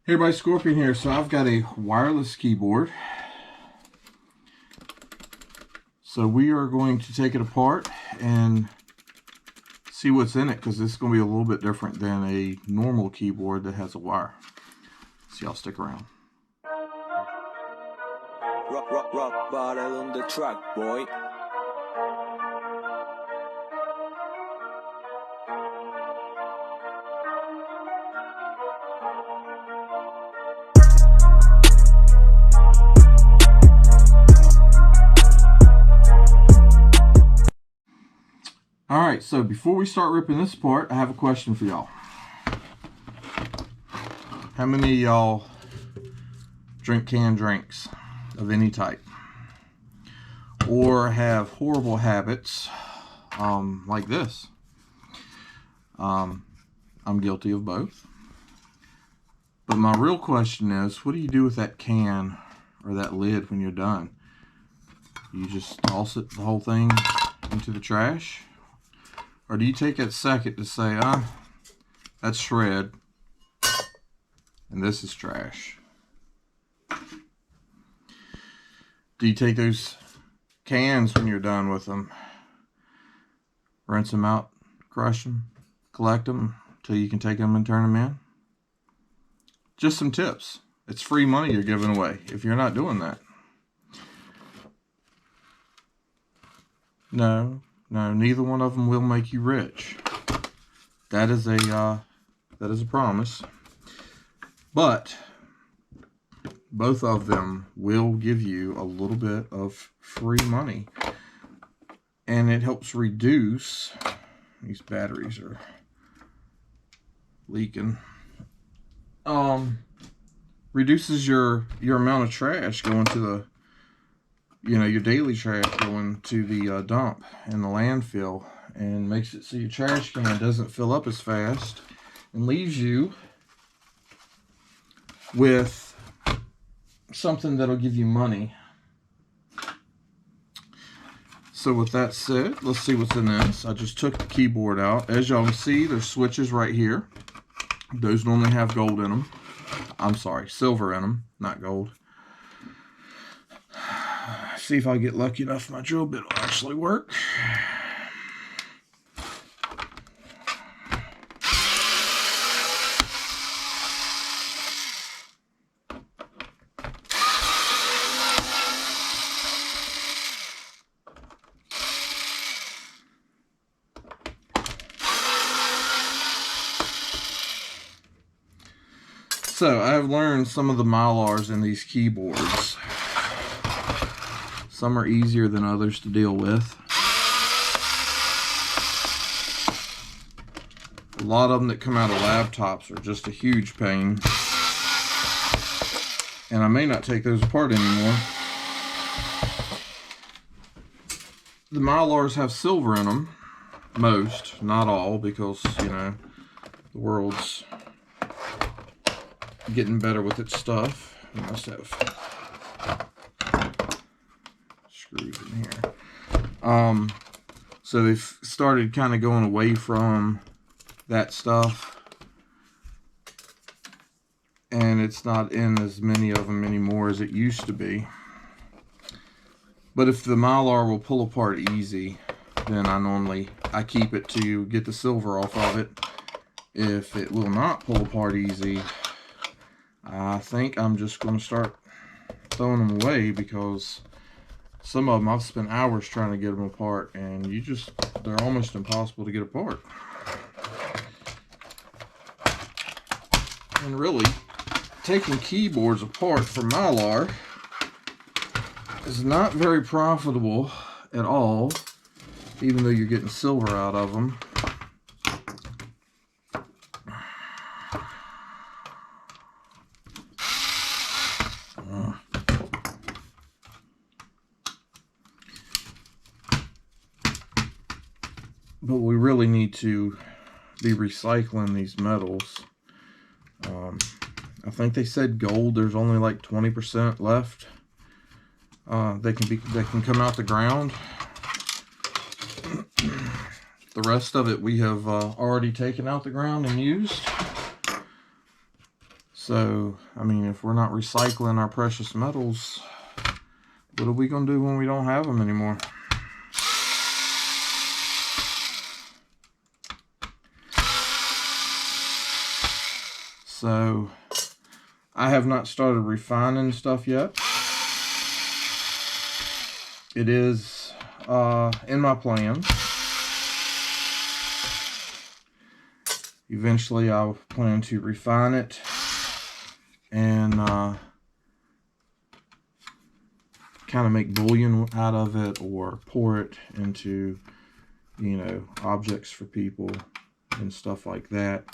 Hey everybody, Scorpion here. So I've got a wireless keyboard. So we are going to take it apart and see what's in it, because this is going to be a little bit different than a normal keyboard that has a wire. So y'all stick around. Rock bottle on the track, boy. Alright, so before we start ripping this apart, I have a question for y'all. How many of y'all drink canned drinks of any type? Or have horrible habits like this? I'm guilty of both. But my real question is, what do you do with that can or that lid when you're done? You just toss it, the whole thing, into the trash? Or do you take a second to say, that's shred, and this is trash? Do you take those cans when you're done with them, rinse them out, crush them, collect them until you can take them and turn them in? Just some tips. It's free money you're giving away if you're not doing that. No, neither one of them will make you rich. That is a promise. But both of them will give you a little bit of free money, and it helps reduce. These batteries are leaking. Reduces your amount of trash going to the, your daily trash going to the dump and the landfill, and makes it so your trash can doesn't fill up as fast and leaves you with something that'll give you money. So with that said, let's see what's in this. I just took the keyboard out. As y'all can see, there's switches right here. Those normally have gold in them. I'm sorry, silver in them, not gold. See if I get lucky enough my drill bit will actually work. So I have learned some of the Mylars in these keyboards. Some are easier than others to deal with. A lot of them that come out of laptops are just a huge pain. And I may not take those apart anymore. The Mylars have silver in them. Most, not all, because, the world's getting better with its stuff. It must have screws in here. So they've started kind of going away from that stuff, and it's not in as many of them anymore as it used to be. But if the Mylar will pull apart easy, then I keep it to get the silver off of it. If it will not pull apart easy, I think I'm just going to start throwing them away, because some of them I've spent hours trying to get them apart, and they're almost impossible to get apart. And really, taking keyboards apart for Mylar is not very profitable at all, even though you're getting silver out of them. But we really need to be recycling these metals. I think they said gold, there's only like 20% left. They can come out the ground. The rest of it we have already taken out the ground and used. So, I mean, if we're not recycling our precious metals, what are we going to do when we don't have them anymore? So, I have not started refining stuff yet. It is in my plans. Eventually, I'll plan to refine it and kind of make bullion out of it, or pour it into, you know, objects for people and stuff like that.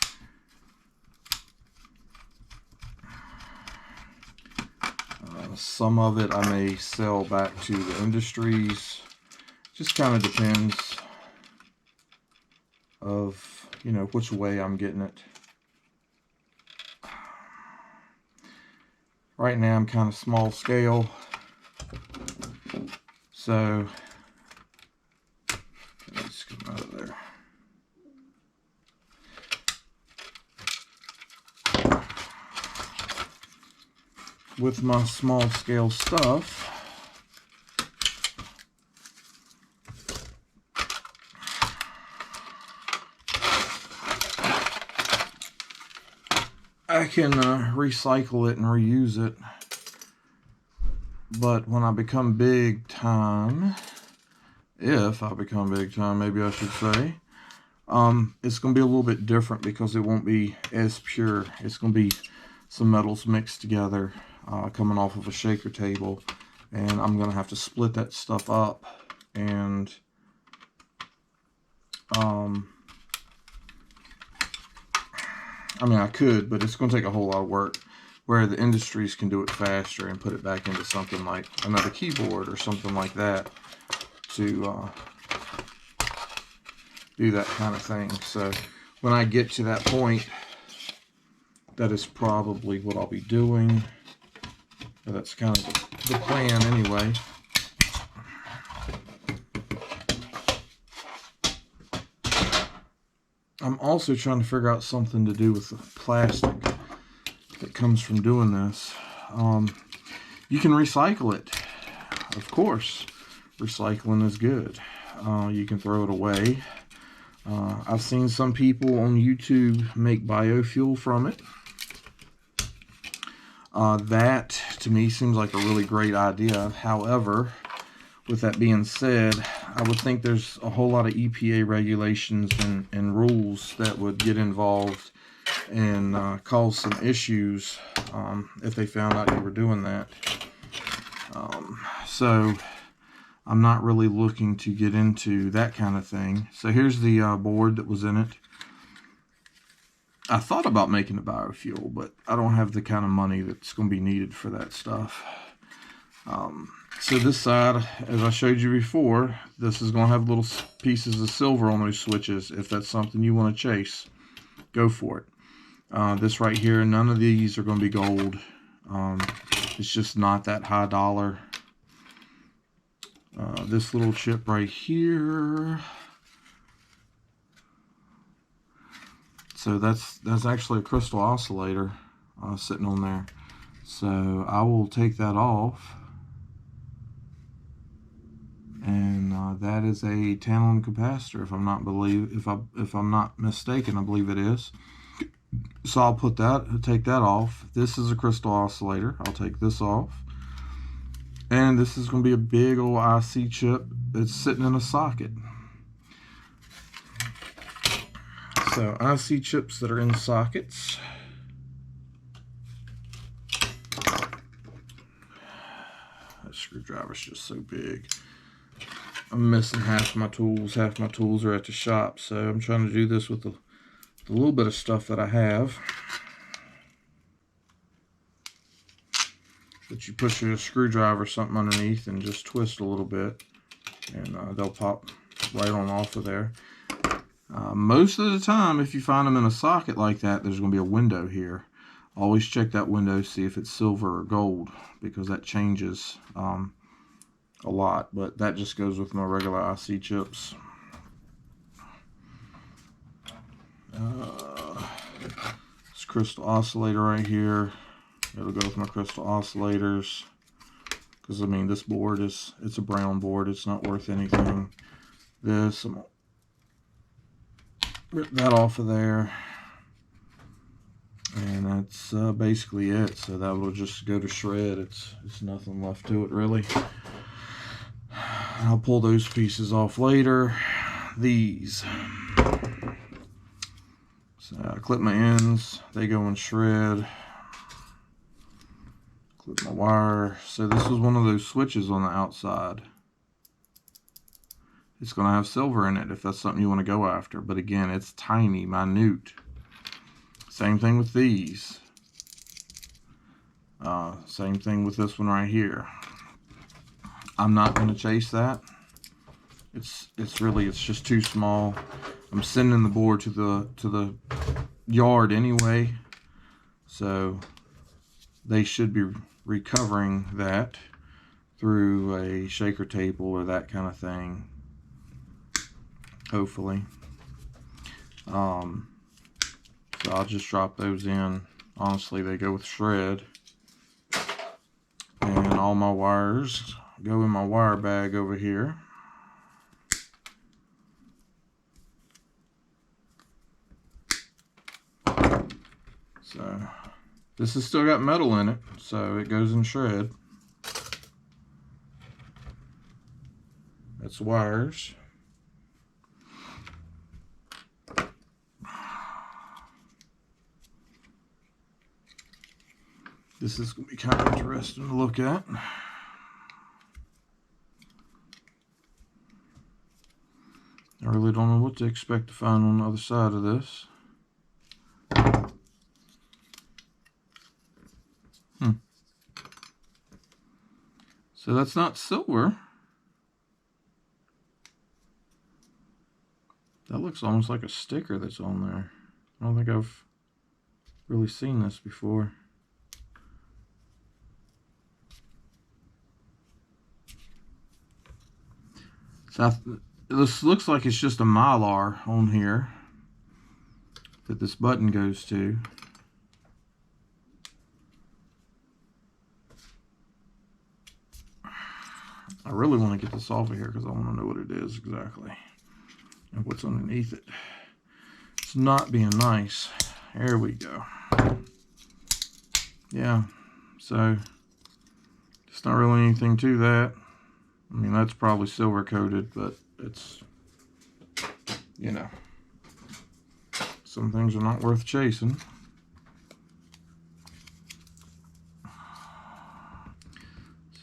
Some of it I may sell back to the industries. Just kind of depends of, you know, which way I'm getting it. Right now I'm kind of small scale, so let's come out of there. With my small scale stuff, I can recycle it and reuse it. But when I become big time, if I become big time, maybe I should say, it's going to be a little bit different because it won't be as pure. It's going to be some metals mixed together, coming off of a shaker table, and I'm going to have to split that stuff up, and I mean, I could, but it's going to take a whole lot of work, where the industries can do it faster and put it back into something like another keyboard or something like that to do that kind of thing. So when I get to that point, that is probably what I'll be doing. But that's kind of the plan anyway. I'm also trying to figure out something to do with the plastic that comes from doing this. You can recycle it, of course. Recycling is good. You can throw it away. I've seen some people on YouTube make biofuel from it. That to me seems like a really great idea. However, with that being said, I would think there's a whole lot of EPA regulations and rules that would get involved and cause some issues if they found out you were doing that. So I'm not really looking to get into that kind of thing. So here's the board that was in it. I thought about making a biofuel, but I don't have the kind of money that's going to be needed for that stuff. So this side, as I showed you before, this is going to have little pieces of silver on those switches. If that's something you want to chase, go for it. This right here, none of these are going to be gold. It's just not that high dollar. This little chip right here. So that's actually a crystal oscillator sitting on there. So I will take that off. And that is a tantalum capacitor, if I'm not mistaken. I believe it is. So I'll take that off. This is a crystal oscillator. I'll take this off. And this is going to be a big old IC chip that's sitting in a socket. So IC chips that are in sockets. That screwdriver's just so big. I'm missing half my tools. Half my tools are at the shop, so I'm trying to do this with the little bit of stuff that I have. But you push a screwdriver or something underneath and just twist a little bit, and they'll pop right on off of there. Most of the time, if you find them in a socket like that, there's going to be a window here. Always check that window, see if it's silver or gold, because that changes a lot. But that just goes with my regular IC chips. crystal oscillator right here. It'll go with my crystal oscillators. Because, I mean, this board it's a brown board. It's not worth anything. This, I'm going to rip that off of there. And that's basically it. So that will just go to shred. It's nothing left to it, really. I'll pull those pieces off later. These. So I clip my ends. They go in shred. Clip my wire. So this is one of those switches on the outside. It's going to have silver in it if that's something you want to go after. But again, it's tiny, minute. Same thing with these. Same thing with this one right here. I'm not going to chase that. It's just too small. I'm sending the board to the yard anyway, so they should be recovering that through a shaker table or that kind of thing, hopefully. So I'll just drop those in. Honestly, they go with shred, and all my wires go in my wire bag over here. So this has still got metal in it, so it goes in shred. That's wires. This is going to be kind of interesting to look at. I really don't know what to expect to find on the other side of this. So that's not silver. That looks almost like a sticker that's on there. I don't think I've really seen this before. So this looks like it's just a Mylar on here that this button goes to. I really want to get this off of here because I want to know what it is exactly and what's underneath it. It's not being nice. There we go. Yeah, so it's not really anything to that. I mean, that's probably silver coated, but it's, you know, some things are not worth chasing.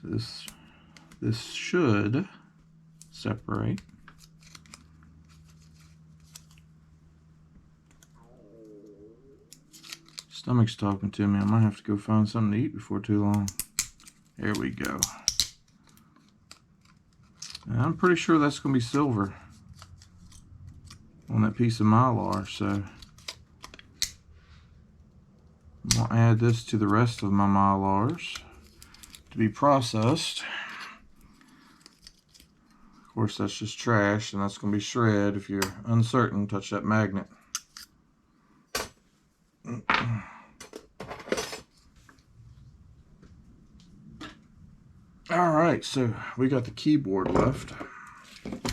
So this should separate. Stomach's talking to me. I might have to go find something to eat before too long. There we go. And I'm pretty sure that's going to be silver on that piece of Mylar, so I'm going to add this to the rest of my Mylars to be processed. Of course, that's just trash, and that's going to be shred. If you're uncertain, touch that magnet. All right, so we got the keyboard left. Let's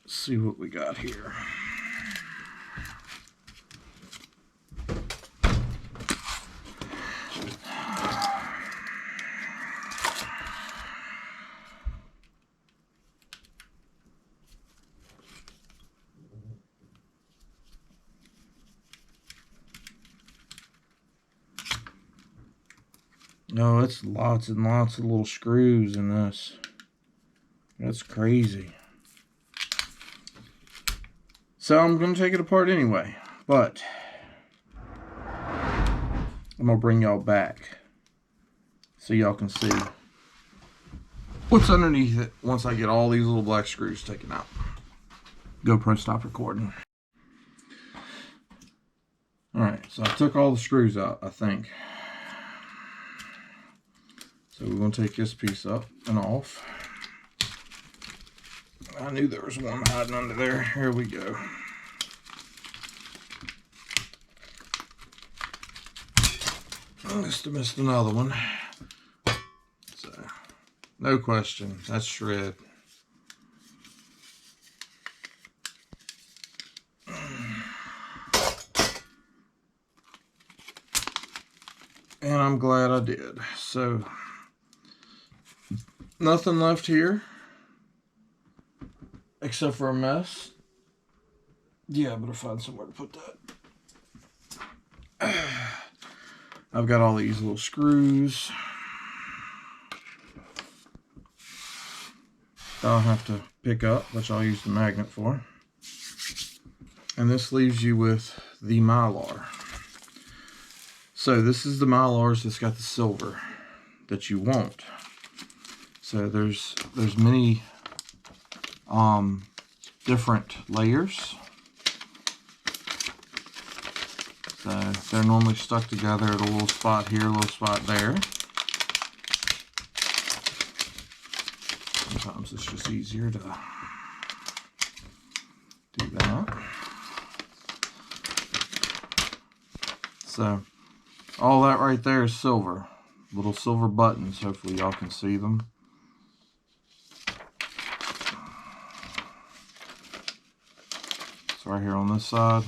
see what we got here. No, it's lots and lots of little screws in this. That's crazy. So I'm going to take it apart anyway, but I'm going to bring y'all back so y'all can see what's underneath it once I get all these little black screws taken out. GoPro, stop recording. Alright, so I took all the screws out, I think. So we're going to take this piece up and off. I knew there was one hiding under there. Here we go. I must have missed another one. So, no question, that's shred. And I'm glad I did. So, nothing left here except for a mess. Yeah, I better find somewhere to put that. I've got all these little screws. I'll have to pick up, which I'll use the magnet for. And this leaves you with the Mylar. So this is the Mylars that's got the silver that you want. So there's many different layers. So they're normally stuck together at a little spot here, a little spot there. Sometimes it's just easier to do that. So all that right there is silver. Little silver buttons. Hopefully y'all can see them. It's right here on this side.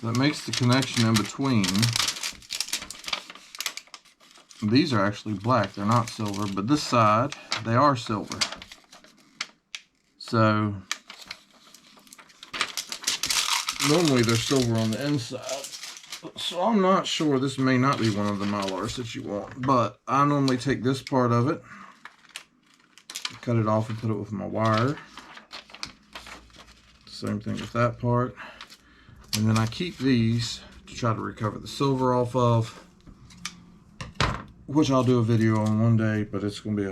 That makes the connection in between. These are actually black, they're not silver, but this side, they are silver. So, normally they're silver on the inside. So I'm not sure, this may not be one of the Mylars that you want, but I normally take this part of it, cut it off and put it with my wire. Same thing with that part. And then I keep these to try to recover the silver off of, which I'll do a video on one day, but it's gonna be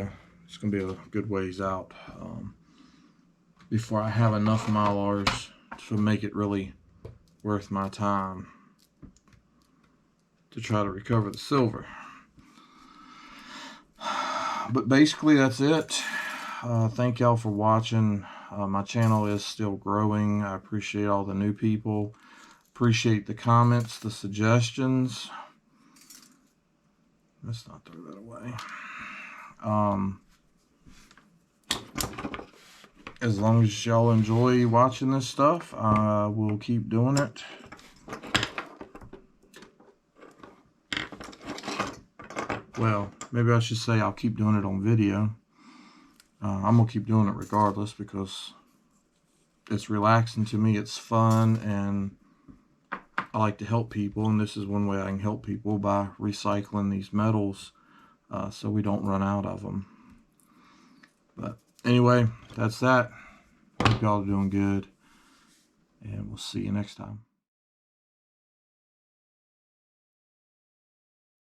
a good ways out before I have enough Mylars to make it really worth my time to try to recover the silver. But basically that's it. Thank y'all for watching. My channel is still growing. I appreciate all the new people. Appreciate the comments, the suggestions. Let's not throw that away. As long as y'all enjoy watching this stuff, I will keep doing it. Well, maybe I should say I'll keep doing it on video. I'm going to keep doing it regardless because it's relaxing to me, it's fun, and I like to help people, and this is one way I can help people by recycling these metals so we don't run out of them. But anyway, that's that. Hope y'all are doing good, and we'll see you next time.